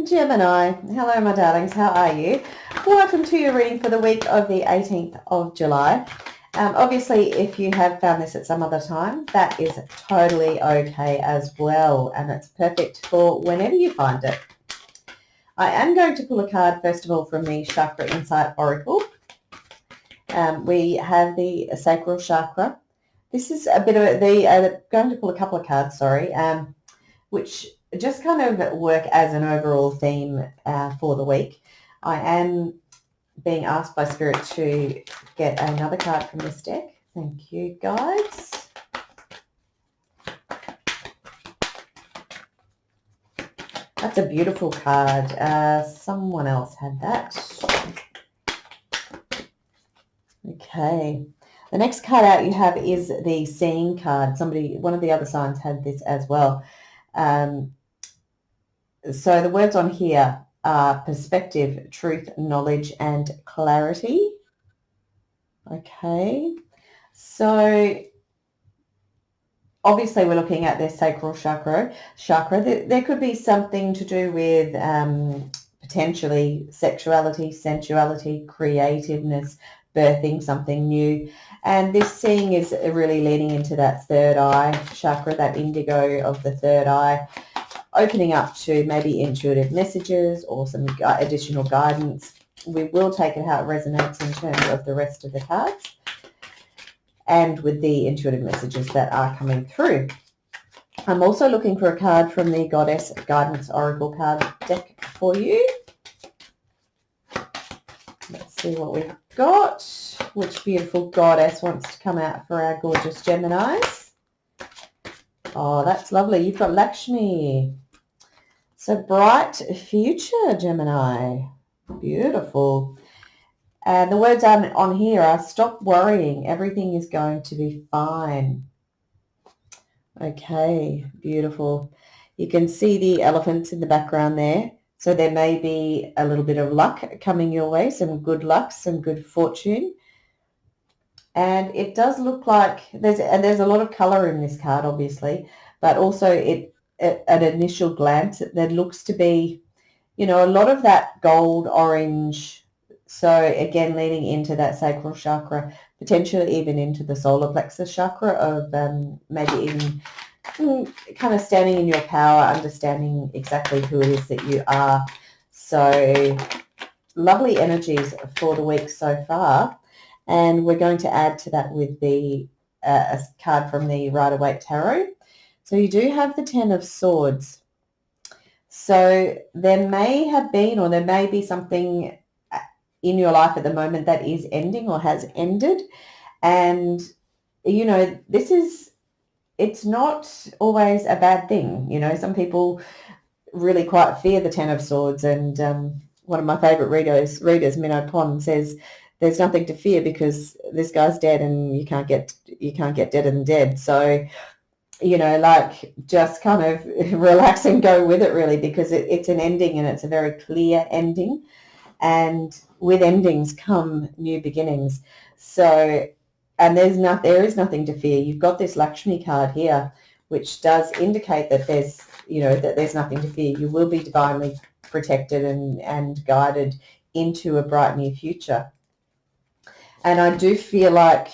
Gemini, hello my darlings, how are you? Welcome to your reading for the week of the 18th of July. Obviously, if you have found this at some other time, that is totally okay as well, and it's perfect for whenever you find it. I am going to pull a card, first of all, from the Chakra Insight Oracle. We have the Sacral Chakra. This is a bit of going to pull a couple of cards, which just kind of work as an overall theme for the week. I am being asked by Spirit to get another card from this deck. Thank you, guys. That's a beautiful card. Someone else had that. Okay. The next card out you have is the Seeing card. One of the other signs had this as well. So the words on here are perspective, truth, knowledge, and clarity. Okay. So obviously we're looking at their sacral chakra. There could be something to do with potentially sexuality, sensuality, creativeness, birthing something new. And this seeing is really leading into that third eye chakra, that indigo of the third eye, opening up to maybe intuitive messages or some additional guidance. We will take it how it resonates in terms of the rest of the cards and with the intuitive messages that are coming through. I'm also looking for a card from the Goddess Guidance Oracle card deck for you. Let's see what we've got. Which beautiful goddess wants to come out for our gorgeous Geminis? Oh, that's lovely. You've got Lakshmi. So bright future, Gemini. Beautiful. And the words on here are stop worrying. Everything is going to be fine. Okay, beautiful. You can see the elephants in the background there. So there may be a little bit of luck coming your way, some good luck, some good fortune. And it does look like there's a lot of color in this card, obviously, but also at an initial glance, there looks to be, a lot of that gold, orange. So again, leading into that sacral chakra, potentially even into the solar plexus chakra of maybe even kind of standing in your power, understanding exactly who it is that you are. So lovely energies for the week so far. And we're going to add to that with the a card from the Rider-Waite Tarot. So you do have the Ten of Swords. So there may be something in your life at the moment that is ending or has ended. And, it's not always a bad thing. Some people really quite fear the Ten of Swords. And one of my favorite readers, Minnow Pond, says, there's nothing to fear because this guy's dead and you can't get deader than dead. So, just kind of relax and go with it really, because it's an ending and it's a very clear ending. And with endings come new beginnings. So, and there is nothing to fear. You've got this Lakshmi card here, which does indicate that there's nothing to fear. You will be divinely protected and guided into a bright new future. And I do feel like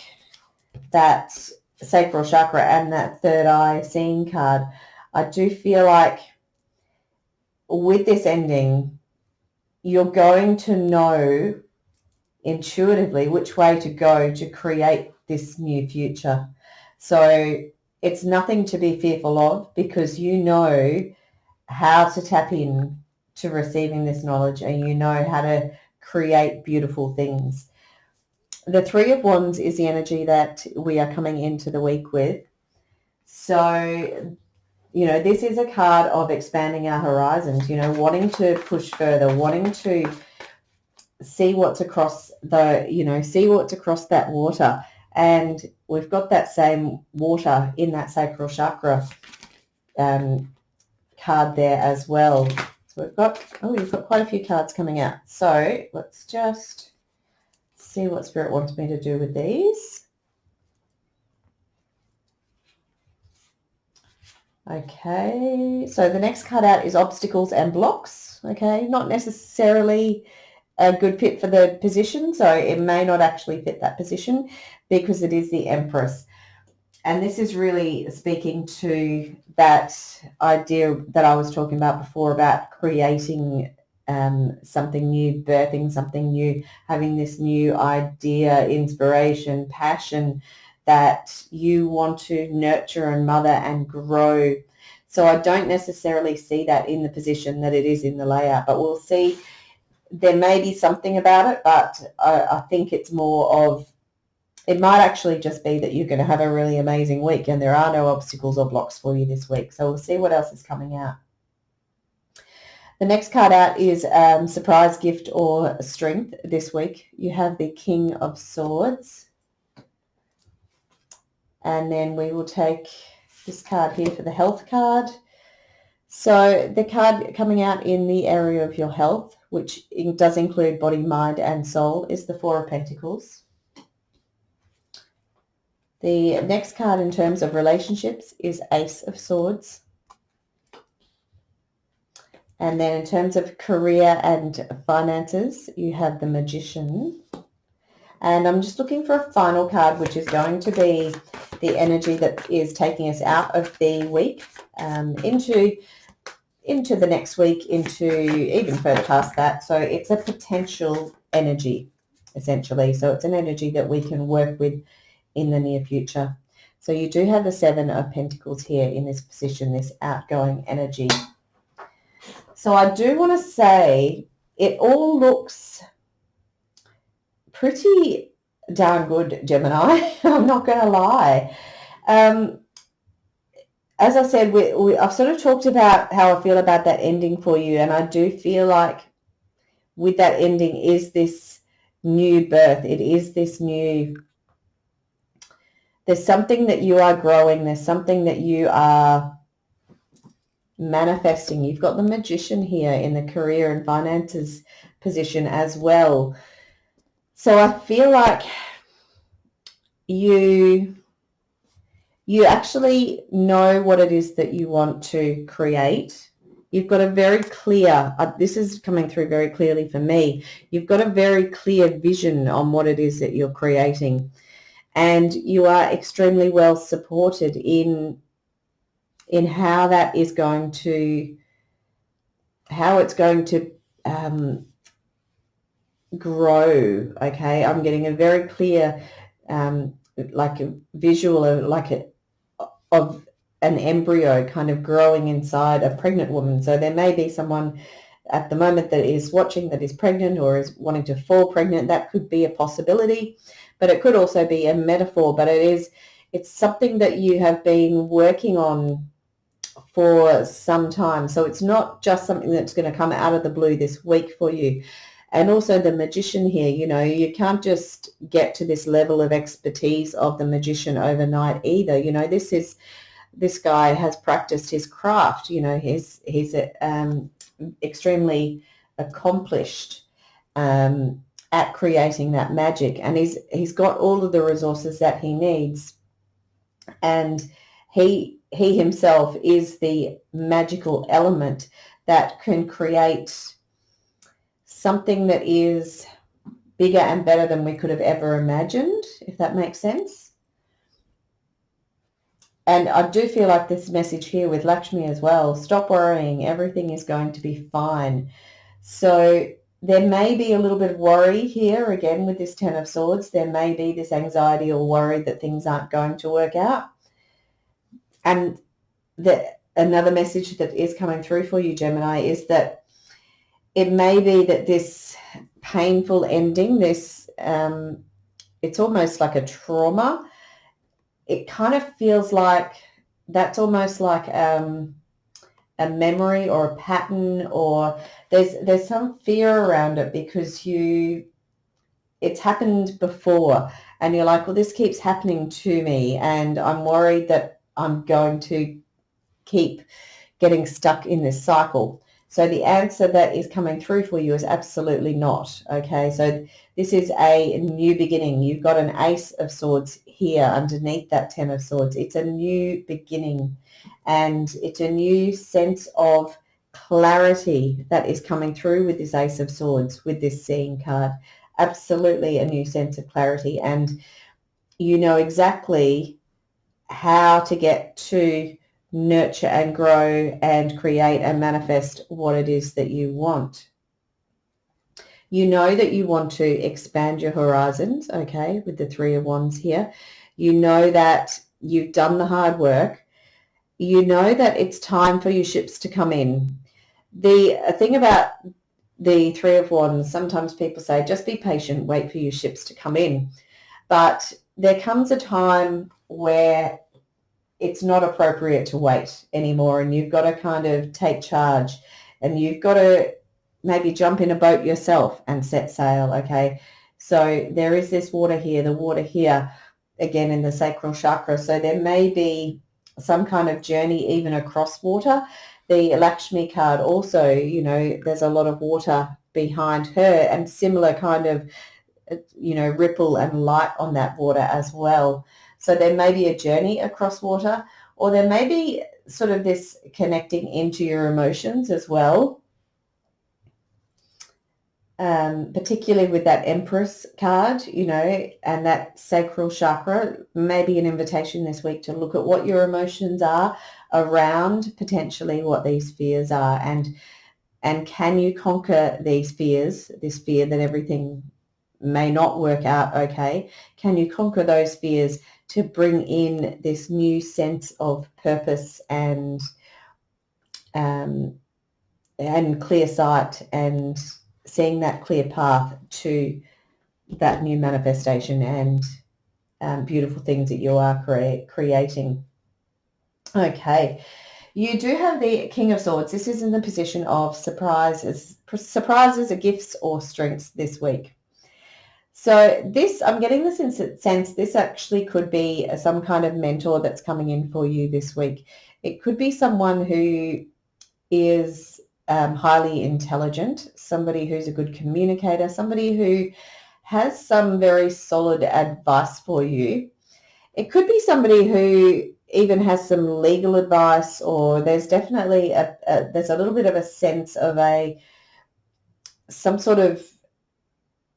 that sacral chakra and that third eye seeing card, I do feel like with this ending, you're going to know intuitively which way to go to create this new future. So it's nothing to be fearful of, because you know how to tap in to receiving this knowledge and you know how to create beautiful things. The Three of Wands is the energy that we are coming into the week with. So, this is a card of expanding our horizons, wanting to push further, wanting to see what's across that water. And we've got that same water in that sacral chakra card there as well. So you've got quite a few cards coming out. So let's just see what Spirit wants me to do with these. Okay, so the next card out is obstacles and blocks. okay? Not necessarily a good fit for the position, so it may not actually fit that position because it is the Empress. And this is really speaking to that idea that I was talking about before about creating something new, birthing something new, having this new idea, inspiration, passion that you want to nurture and mother and grow. So I don't necessarily see that in the position that it is in the layout, but we'll see. There may be something about it, but I think it's more of, it might actually just be that you're going to have a really amazing week and there are no obstacles or blocks for you this week. So we'll see what else is coming out. The next card out is surprise gift or strength this week. You have the King of Swords. And then we will take this card here for the health card. So the card coming out in the area of your health, which does include body, mind and soul, is the Four of Pentacles. The next card in terms of relationships is Ace of Swords. And then in terms of career and finances, you have the Magician. And I'm just looking for a final card, which is going to be the energy that is taking us out of the week into the next week, into even further past that. So it's a potential energy, essentially. So it's an energy that we can work with in the near future. So you do have the Seven of Pentacles here in this position, this outgoing energy. So I do want to say it all looks pretty darn good, Gemini. I'm not going to lie. As I said, I've sort of talked about how I feel about that ending for you, and I do feel like with that ending is this new birth. It is this new, there's something that you are growing. There's something that you are manifesting. You've got the Magician here in the career and finances position as well. So I feel like you actually know what it is that you want to create. You've got a very clear, this is coming through very clearly for me, you've got a very clear vision on what it is that you're creating. And you are extremely well supported in how that is going to, how it's going to grow. Okay, I'm getting a very clear like a visual of an embryo kind of growing inside a pregnant woman. So there may be someone at the moment that is watching that is pregnant or is wanting to fall pregnant. That could be a possibility, but it could also be a metaphor. But it's something that you have been working on for some time. So it's not just something that's going to come out of the blue this week for you. And also the Magician here, you know, you can't just get to this level of expertise of the Magician overnight either. You know, this guy has practiced his craft. You know, he's extremely accomplished at creating that magic, and he's got all of the resources that he needs, and he himself is the magical element that can create something that is bigger and better than we could have ever imagined, if that makes sense. And I do feel like this message here with Lakshmi as well, stop worrying, everything is going to be fine. So there may be a little bit of worry here, again, with this Ten of Swords. There may be this anxiety or worry that things aren't going to work out. And another message that is coming through for you, Gemini, is that it may be that this painful ending, this it's almost like a trauma. It kind of feels like that's almost like a memory or a pattern, or there's some fear around it because it's happened before and you're like, well, this keeps happening to me and I'm worried that I'm going to keep getting stuck in this cycle. So the answer that is coming through for you is absolutely not. Okay, so this is a new beginning. You've got an Ace of Swords here underneath that Ten of Swords. It's a new beginning and it's a new sense of clarity that is coming through with this Ace of Swords, with this Seeing card. Absolutely a new sense of clarity, and you know exactly how to get to nurture and grow and create and manifest what it is that you want. You know that you want to expand your horizons, okay, with the Three of Wands here. You know that you've done the hard work. You know that it's time for your ships to come in. The thing about the Three of Wands, sometimes people say, just be patient, wait for your ships to come in. But there comes a time where it's not appropriate to wait anymore, and you've got to kind of take charge, and you've got to maybe jump in a boat yourself and set sail, okay? So there is this water here, the water here, again in the sacral chakra. So there may be some kind of journey even across water. The Lakshmi card also, you know, there's a lot of water behind her, and similar kind of, you know, ripple and light on that water as well. So there may be a journey across water, or there may be sort of this connecting into your emotions as well. Particularly with that Empress card, you know, and that sacral chakra, maybe an invitation this week to look at what your emotions are around potentially what these fears are, and can you conquer these fears, this fear that everything may not work out okay? Can you conquer those fears to bring in this new sense of purpose and clear sight, and seeing that clear path to that new manifestation and beautiful things that you are creating. Okay, you do have the King of Swords. This is in the position of surprises or gifts or strengths this week. So this, I'm getting the sense this actually could be some kind of mentor that's coming in for you this week. It could be someone who is highly intelligent, somebody who's a good communicator, somebody who has some very solid advice for you. It could be somebody who even has some legal advice, or there's definitely there's a little bit of a sense of some sort of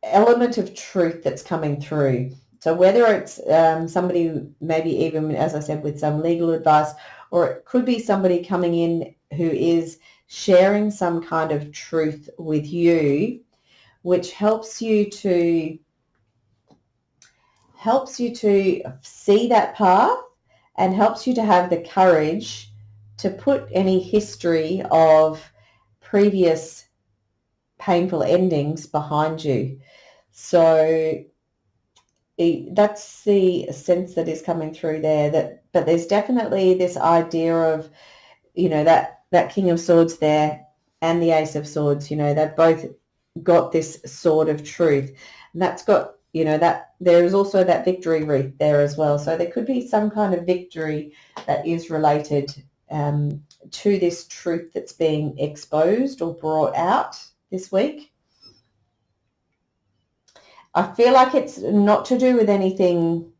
element of truth that's coming through. So whether it's somebody maybe even, as I said, with some legal advice, or it could be somebody coming in who is sharing some kind of truth with you, which helps you to see that path, and helps you to have the courage to put any history of previous painful endings behind you. So that's the sense that is coming through there. But there's definitely this idea of, you know, that King of Swords there and the Ace of Swords, you know, they've both got this sword of truth. And that's got, you know, that there is also that victory wreath there as well. So there could be some kind of victory that is related to this truth that's being exposed or brought out this week. I feel like it's not to do with anything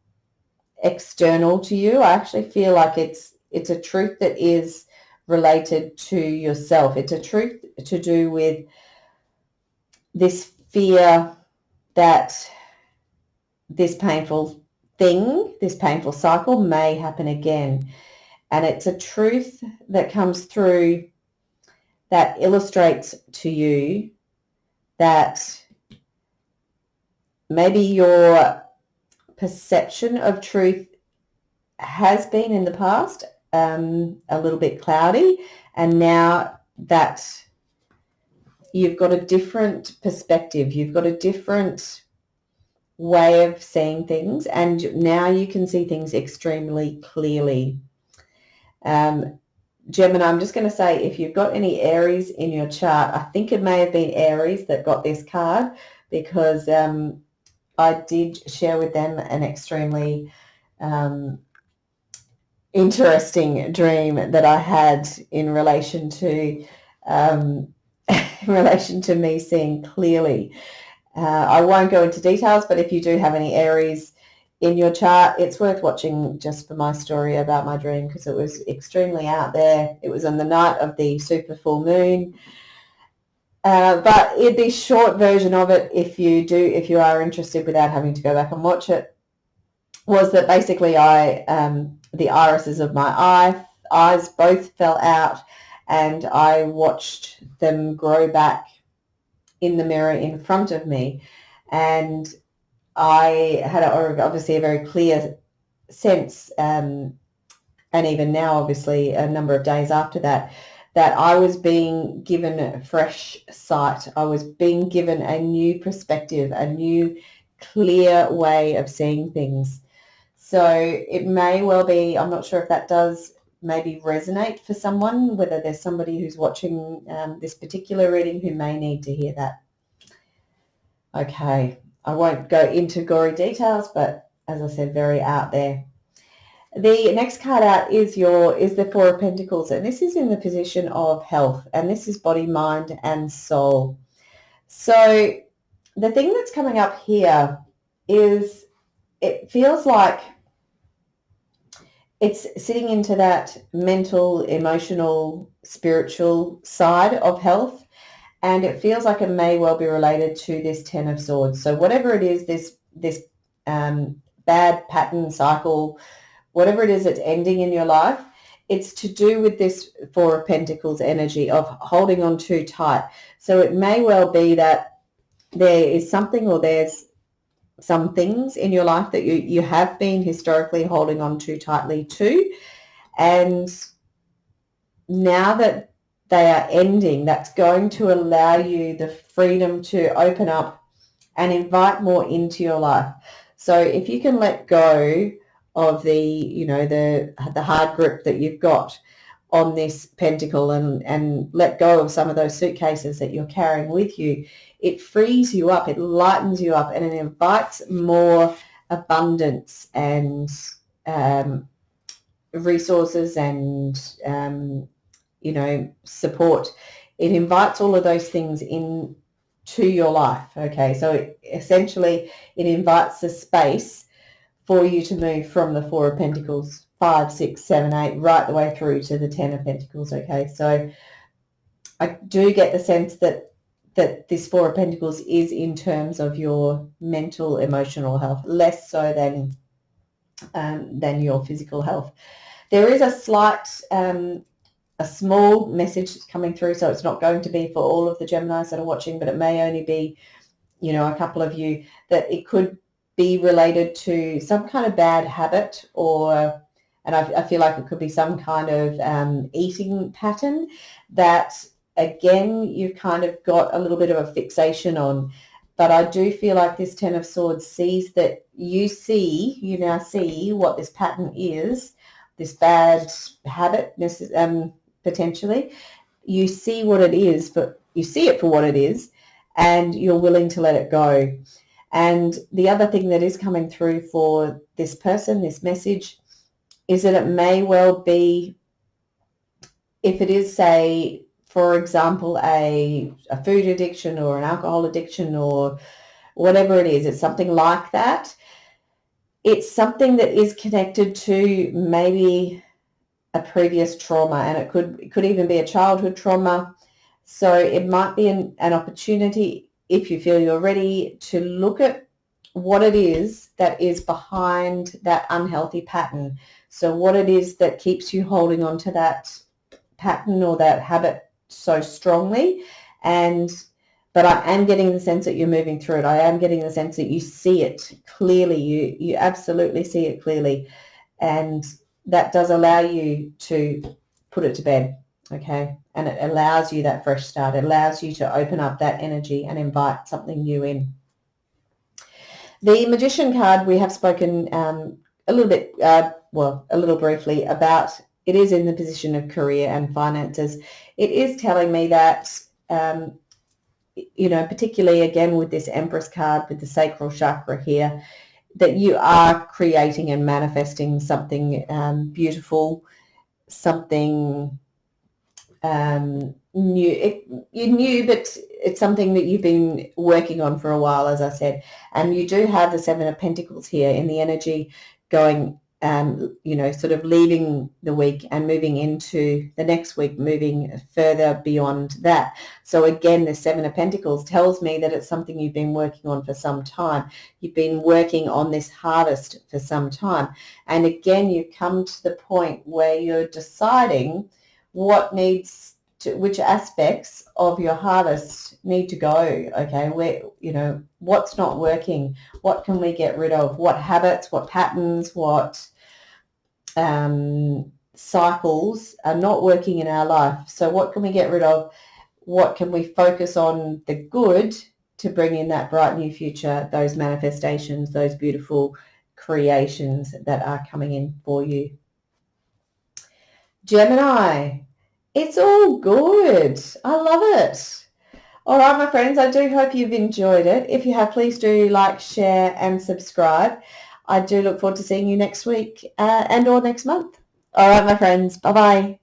external to you. I actually feel like it's a truth that is related to yourself. It's a truth to do with this fear that this painful thing, this painful cycle may happen again. And it's a truth that comes through that illustrates to you that maybe your perception of truth has been in the past a little bit cloudy, and now that you've got a different perspective, you've got a different way of seeing things, and now you can see things extremely clearly. Gemini, I'm just going to say, if you've got any Aries in your chart, I think it may have been Aries that got this card, because I did share with them an extremely interesting dream that I had in relation to me seeing clearly. I won't go into details, but if you do have any Aries in your chart. It's worth watching just for my story about my dream, because it was extremely out there. It was on the night of the super full moon. But the short version of it, if you are interested without having to go back and watch it, was that basically the irises of my eyes both fell out, and I watched them grow back in the mirror in front of me. And I had obviously a very clear sense, and even now, obviously, a number of days after that, that I was being given fresh sight. I was being given a new perspective, a new clear way of seeing things. So it may well be, I'm not sure if that does maybe resonate for someone, whether there's somebody who's watching this particular reading who may need to hear that. Okay, I won't go into gory details, but as I said, very out there. The next card out is the Four of Pentacles, and this is in the position of health, and this is body, mind, and soul. So the thing that's coming up here is it feels like it's sitting into that mental, emotional, spiritual side of health, and it feels like it may well be related to this Ten of Swords. So whatever it is, this bad pattern, cycle, whatever it is that's ending in your life, it's to do with this Four of Pentacles energy of holding on too tight. So it may well be that there is something, or there's some things in your life that you have been historically holding on too tightly to, and now that they are ending, that's going to allow you the freedom to open up and invite more into your life. So if you can let go of the hard grip that you've got on this pentacle, and let go of some of those suitcases that you're carrying with you, it frees you up, it lightens you up, and it invites more abundance and resources and support. It invites all of those things in to your life. Okay, so essentially it invites the space for you to move from the Four of Pentacles, 5, 6, 7, 8, right the way through to the Ten of Pentacles. Okay, so I do get the sense that this Four of Pentacles is in terms of your mental, emotional health, less so than your physical health. There is a slight, a small message coming through, so it's not going to be for all of the Geminis that are watching, but it may only be, a couple of you, that it could be related to some kind of bad habit, and I feel like it could be some kind of eating pattern that, again, you've kind of got a little bit of a fixation on. But I do feel like this Ten of Swords sees that you now see what this pattern is, this bad habit, potentially. You see what it is, but you see it for what it is, and you're willing to let it go. And the other thing that is coming through for this person, this message, is that it may well be, if it is, say, for example, a food addiction or an alcohol addiction or whatever it is, it's something like that. It's something that is connected to maybe a previous trauma, and it could even be a childhood trauma. So it might be an opportunity, if you feel you're ready, to look at what it is that is behind that unhealthy pattern. So what it is that keeps you holding on to that pattern or that habit so strongly. But I am getting the sense that you're moving through it. I am getting the sense that you see it clearly. You absolutely see it clearly. And that does allow you to put it to bed, okay? And it allows you that fresh start. It allows you to open up that energy and invite something new in. The Magician card, we have spoken a little briefly about. It is in the position of career and finances. It is telling me that, particularly again with this Empress card, with the sacral chakra here, that you are creating and manifesting something beautiful, something new. You're new, but it's something that you've been working on for a while, as I said, and you do have the Seven of Pentacles here in the energy going, sort of leaving the week and moving into the next week, moving further beyond that. So again, the Seven of Pentacles tells me that it's something you've been working on for some time. You've been working on this harvest for some time. And again, you've come to the point where you're deciding which aspects of your harvest need to go, okay? Where, what's not working? What can we get rid of? What habits, what patterns, what cycles are not working in our life? So what can we get rid of? What can we focus on the good to bring in that bright new future, those manifestations, those beautiful creations that are coming in for you? Gemini, it's all good. I love it. All right, my friends, I do hope you've enjoyed it. If you have, please do like, share, and subscribe. I do look forward to seeing you next week and or next month. All right, my friends. Bye-bye.